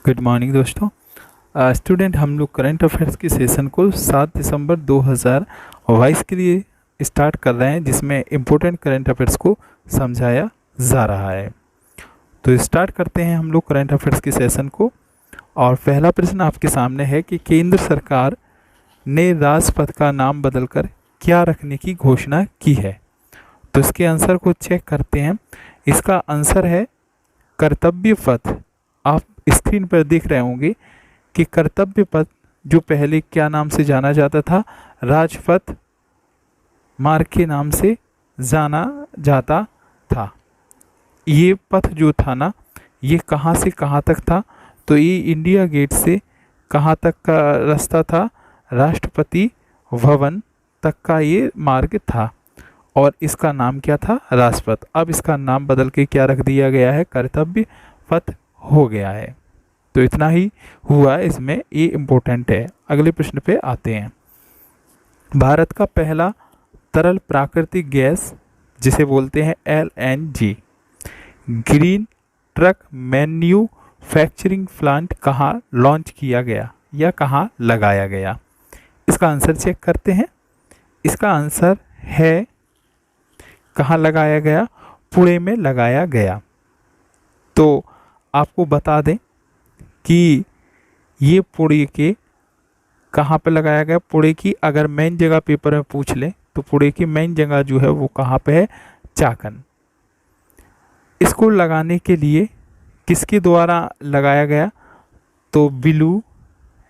Good morning दोस्तों। Student हम लोग करंट अफेयर्स के सेशन को 7 दिसंबर 2022 के लिए स्टार्ट कर रहे हैं, जिसमें इम्पोर्टेंट करंट अफेयर्स को समझाया जा रहा है। तो स्टार्ट करते हैं हम लोग करंट अफेयर्स के सेशन को। और पहला प्रश्न आपके सामने है कि केंद्र सरकार ने राजपथ का नाम बदलकर क्या रखने की घोषणा की है। तो इसके आंसर को चेक करते हैं। इसका आंसर है कर्तव्य पथ। आप स्क्रीन पर देख रहे होंगे कि कर्तव्य पथ जो पहले क्या नाम से जाना जाता था, राजपथ मार्ग के नाम से जाना जाता था। ये पथ जो था ना, ये कहाँ से कहाँ तक था, तो ये इंडिया गेट से कहाँ तक का रास्ता था, राष्ट्रपति भवन तक का ये मार्ग था और इसका नाम क्या था, राजपथ। अब इसका नाम बदल के क्या रख दिया गया है, कर्तव्य पथ हो गया है। तो इतना ही हुआ इसमें, ये इम्पोर्टेंट है। अगले प्रश्न पे आते हैं। भारत का पहला तरल प्राकृतिक गैस जिसे बोलते हैं LNG green truck manufacturing plant कहाँ लॉन्च किया गया या कहाँ लगाया गया। इसका आंसर चेक करते हैं। इसका आंसर है कहाँ लगाया गया, पुणे में लगाया गया। तो आपको बता दें कि ये पुणे के कहाँ पे लगाया गया। पुणे की अगर मेन जगह पेपर में पूछ ले तो पुणे की मेन जगह जो है वो कहाँ पे है, चाकन। इसको लगाने के लिए किसके द्वारा लगाया गया, तो ब्लू,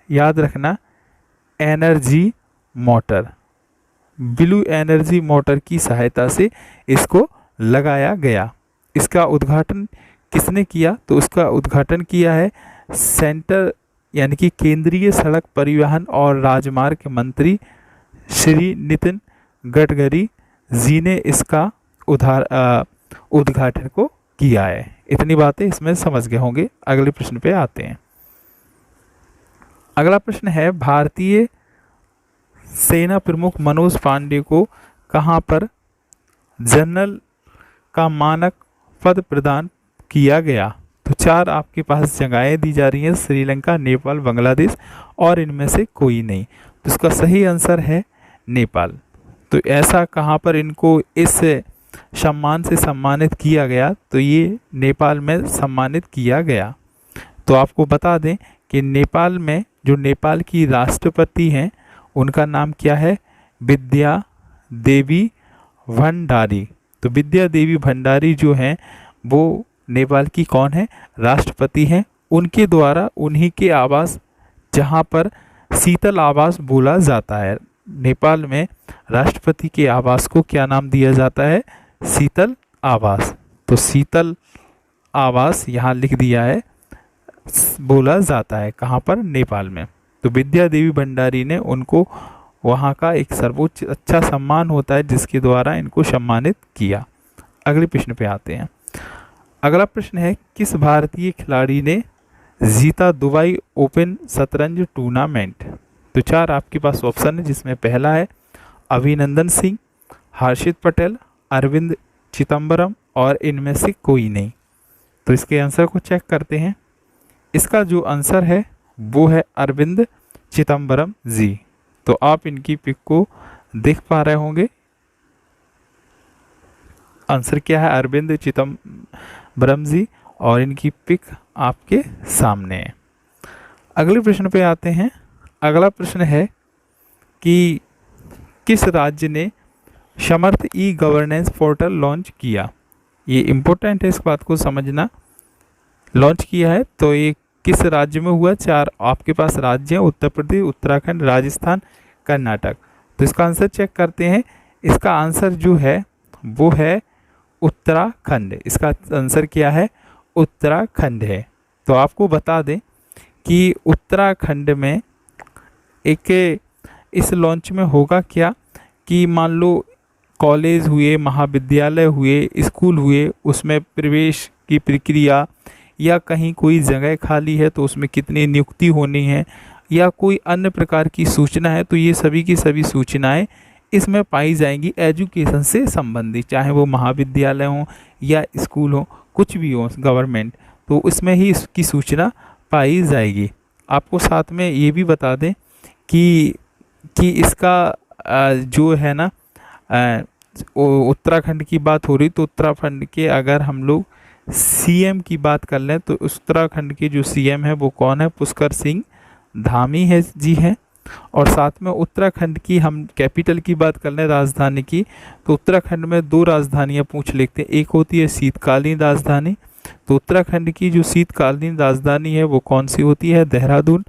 याद रखना, energy motor, blue energy motor की सहायता से इसको लगाया गया। इसका उद्घाटन किसने किया, तो उसका उद्घाटन किया है सेंटर यानी कि केंद्रीय सड़क परिवहन और राजमार्ग मंत्री श्री नितिन गडकरी जी ने इसका उद्घाटन को किया है। इतनी बातें इसमें समझ गए होंगे। अगले प्रश्न पे आते हैं। अगला प्रश्न है, भारतीय सेना प्रमुख मनोज पांडे को कहां पर जनरल का मानक पद प्रदान किया गया। तो 4 आपके पास जगहें दी जा रही हैं, श्रीलंका, नेपाल, बांग्लादेश और इनमें से कोई नहीं। तो इसका सही आंसर है नेपाल। तो ऐसा कहां पर इनको इस सम्मान से सम्मानित किया गया, तो ये नेपाल में सम्मानित किया गया। तो आपको बता दें कि नेपाल में जो नेपाल की राष्ट्रपति हैं उनका नाम क्या है, विद्या देवी भंडारी। तो विद्या देवी भंडारी जो हैं वो नेपाल की कौन है, राष्ट्रपति हैं। उनके द्वारा उन्हीं के आवास, जहाँ पर शीतल आवास बोला जाता है, नेपाल में राष्ट्रपति के आवास को क्या नाम दिया जाता है, शीतल आवास। तो शीतल आवास यहाँ लिख दिया है, बोला जाता है कहाँ पर, नेपाल में। तो विद्या देवी भंडारी ने उनको वहाँ का एक सर्वोच्च अच्छा सम्मान होता है जिसके द्वारा इनको सम्मानित किया। अगले प्रश्न पे आते हैं। अगला प्रश्न है, किस भारतीय खिलाड़ी ने जीता दुबई ओपन शतरंज टूर्नामेंट। तो 4 आपके पास ऑप्शन है, जिसमें पहला है अभिनंदन सिंह, हर्षित पटेल, अरविंद चिदम्बरम और इनमें से कोई नहीं। तो इसके आंसर को चेक करते हैं। इसका जो आंसर है वो है अरविंद चिदम्बरम जी। तो आप इनकी पिक को देख पा रहे होंगे। आंसर क्या है, अरविंद चिदम्बरम जी, और इनकी पिक आपके सामने है। अगले प्रश्न पे आते हैं। अगला प्रश्न है कि किस राज्य ने समर्थ ई गवर्नेंस पोर्टल लॉन्च किया। ये इम्पोर्टेंट है, इस बात को समझना। लॉन्च किया है तो ये किस राज्य में हुआ। 4 आपके पास राज्य हैं, उत्तर प्रदेश, उत्तराखंड, राजस्थान, कर्नाटक। तो इसका आंसर चेक करते हैं। इसका आंसर जो है वो है उत्तराखंड। इसका आंसर क्या है, उत्तराखंड है। तो आपको बता दें कि उत्तराखंड में एक इस लॉन्च में होगा क्या कि मान लो कॉलेज हुए, महाविद्यालय हुए, स्कूल हुए, उसमें प्रवेश की प्रक्रिया या कहीं कोई जगह खाली है तो उसमें कितनी नियुक्ति होनी है या कोई अन्य प्रकार की सूचना है, तो ये सभी की सभी सूचनाएं इसमें पाई जाएंगी एजुकेशन से संबंधित, चाहे वो महाविद्यालय हो या स्कूल हो, कुछ भी हो गवर्नमेंट, तो इसमें ही इसकी सूचना पाई जाएगी। आपको साथ में ये भी बता दें कि इसका जो है ना, उत्तराखंड की बात हो रही, तो उत्तराखंड के अगर हम लोग सीएम की बात कर लें तो उत्तराखंड के जो सीएम है वो कौन है? पुष्कर सिंह धामी है जी है। और साथ में उत्तराखंड की हम कैपिटल की बात कर लें, राजधानी की, तो उत्तराखंड में दो राजधानियां पूछ लेते हैं। एक होती है शीतकालीन राजधानी, तो उत्तराखंड की जो शीतकालीन राजधानी है वो कौन सी होती है? देहरादून।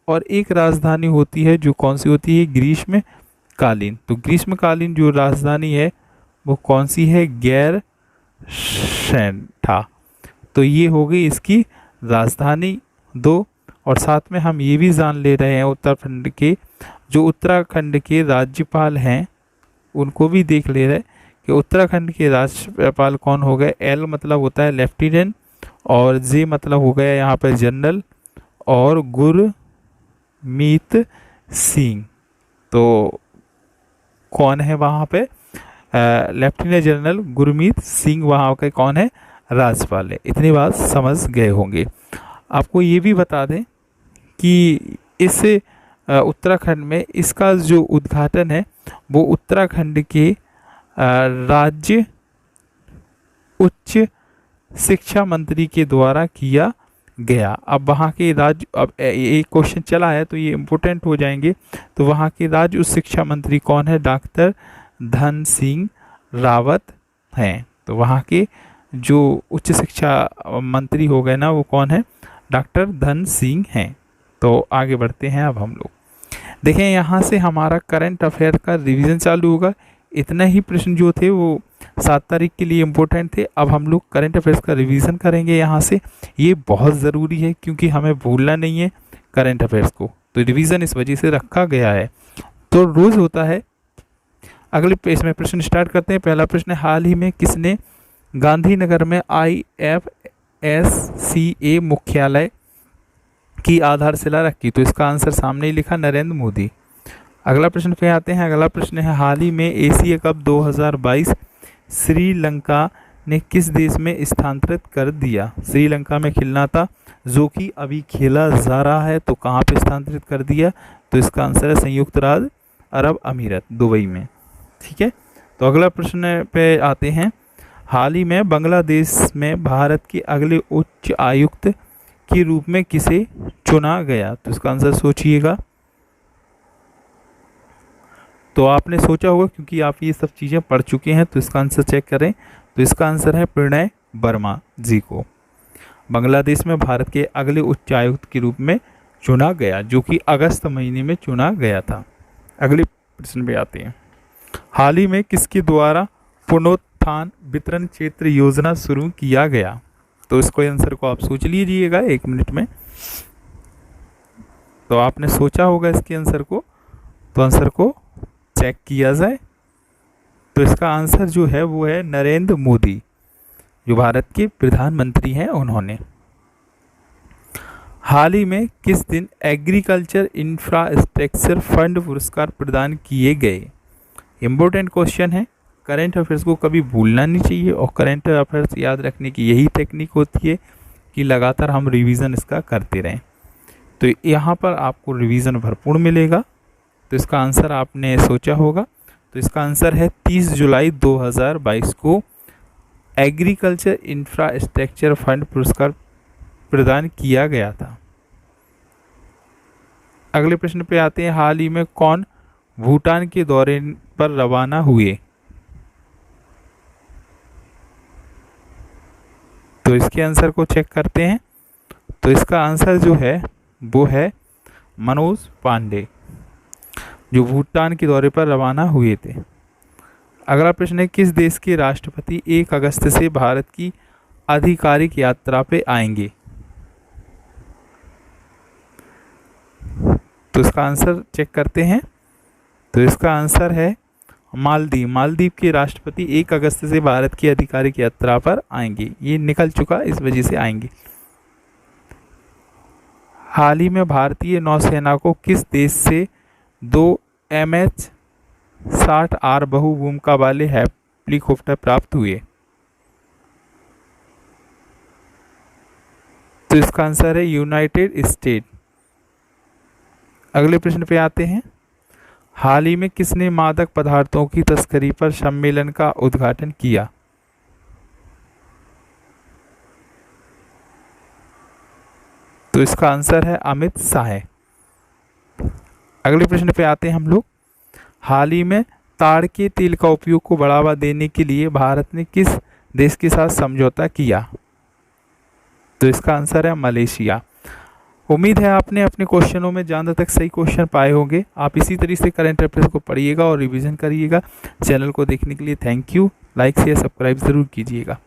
और एक राजधानी होती है जो कौन सी होती है? ग्रीष्मकालीन। तो ग्रीष्मकालीन जो राजधानी है वो कौन सी है? गैरसैंठा। तो ये हो गई इसकी राजधानी दो। और साथ में हम ये भी जान ले रहे हैं उत्तराखंड के राज्यपाल हैं उनको भी देख ले रहे हैं कि उत्तराखंड के राज्यपाल कौन हो गए। एल मतलब होता है लेफ्टिनेंट, और जे मतलब हो गया यहाँ पर जनरल, और गुरमीत सिंह। तो कौन है वहाँ पे? लेफ्टिनेंट जनरल गुरमीत सिंह वहाँ के कौन है? राज्यपाल है। इतनी बात समझ गए होंगे। आपको ये भी बता दें कि इस उत्तराखंड में इसका जो उद्घाटन है वो उत्तराखंड के राज्य उच्च शिक्षा मंत्री के द्वारा किया गया। अब वहाँ के राज्य, अब एक क्वेश्चन चला है तो ये इम्पोर्टेंट हो जाएंगे। तो वहाँ के राज्य उच्च शिक्षा मंत्री कौन है? डॉक्टर धन सिंह रावत हैं। तो वहाँ के जो उच्च शिक्षा मंत्री हो गए ना वो कौन है? डॉक्टर धन सिंह हैं। तो आगे बढ़ते हैं। अब हम लोग देखें, यहाँ से हमारा करंट अफेयर का रिवीजन चालू होगा। इतना ही प्रश्न जो थे वो 7 तारीख के लिए इम्पोर्टेंट थे। अब हम लोग करंट अफेयर्स का रिवीजन करेंगे यहाँ से। ये बहुत ज़रूरी है क्योंकि हमें भूलना नहीं है करंट अफेयर्स को, तो रिवीजन इस वजह से रखा गया है। तो रोज़ होता है। अगले पेज में प्रश्न स्टार्ट करते हैं। पहला प्रश्न, हाल ही में किसने गांधीनगर में IFSCA मुख्यालय की आधारशिला रखी? तो इसका आंसर सामने ही लिखा, नरेंद्र मोदी। अगला प्रश्न पे आते हैं। अगला प्रश्न है, हाल ही में एशिया कप 2022 श्रीलंका ने किस देश में स्थानांतरित कर दिया? श्रीलंका में खेलना था जो कि अभी खेला जा रहा है, तो कहाँ पे स्थानांतरित कर दिया? तो इसका आंसर है संयुक्त राज्य अरब अमीरत, दुबई में। ठीक है। तो अगला प्रश्न पे आते हैं। हाल ही में बांग्लादेश में भारत के अगले उच्च आयुक्त के रूप में किसे चुना गया? तो इसका आंसर सोचिएगा। तो आपने सोचा होगा क्योंकि आप ये सब चीज़ें पढ़ चुके हैं। तो इसका आंसर चेक करें। तो इसका आंसर है प्रणय वर्मा जी को बांग्लादेश में भारत के अगले उच्चायुक्त के रूप में चुना गया, जो कि अगस्त महीने में चुना गया था। अगले प्रश्न पे आते हैं। हाल ही में किसके द्वारा पुनरुत्थान वितरण क्षेत्र योजना शुरू किया गया? तो इसको आंसर को आप सोच लीजिएगा 1 मिनट में। तो आपने सोचा होगा इसके आंसर को, तो आंसर को चेक किया जाए। तो इसका आंसर जो है वो है नरेंद्र मोदी, जो भारत के प्रधानमंत्री हैं उन्होंने। हाल ही में किस दिन एग्रीकल्चर इंफ्रास्ट्रक्चर फंड पुरस्कार प्रदान किए गए? इम्पोर्टेंट क्वेश्चन है। करंट अफेयर्स को कभी भूलना नहीं चाहिए, और करंट अफेयर्स याद रखने की यही टेक्निक होती है कि लगातार हम रिवीजन इसका करते रहें। तो यहाँ पर आपको रिवीजन भरपूर मिलेगा। तो इसका आंसर आपने सोचा होगा। तो इसका आंसर है 30 जुलाई 2022 को एग्रीकल्चर इंफ्रास्ट्रक्चर फंड पुरस्कार प्रदान किया गया था। अगले प्रश्न पे आते हैं। हाल ही में कौन भूटान के दौरे पर रवाना हुए? तो इसके आंसर को चेक करते हैं। तो इसका आंसर जो है वो है मनोज पांडे, जो भूटान के दौरे पर रवाना हुए थे। अगला प्रश्न है, किस देश के राष्ट्रपति 1 अगस्त से भारत की आधिकारिक यात्रा पे आएंगे? तो इसका आंसर चेक करते हैं। तो इसका आंसर है मालदीव। मालदीव के राष्ट्रपति 1 अगस्त से भारत की आधिकारिक यात्रा पर आएंगे। ये निकल चुका, इस वजह से आएंगे। हाल ही में भारतीय नौसेना को किस देश से 2 MH-60R बहुभूमिका वाले हेलीकॉप्टर प्राप्त हुए? तो इसका आंसर है यूनाइटेड स्टेट। अगले प्रश्न पे आते हैं। हाल ही में किसने मादक पदार्थों की तस्करी पर सम्मेलन का उद्घाटन किया? तो इसका आंसर है अमित शाह। अगले प्रश्न पे आते हैं हम लोग। हाल ही में ताड़ के तेल का उपयोग को बढ़ावा देने के लिए भारत ने किस देश के साथ समझौता किया? तो इसका आंसर है मलेशिया। उम्मीद है आपने अपने क्वेश्चनों में जहाँ तक सही क्वेश्चन पाए होंगे। आप इसी तरीके से करंट अफेयर्स को पढ़िएगा और रिवीजन करिएगा। चैनल को देखने के लिए thank you. Like share subscribe ज़रूर कीजिएगा।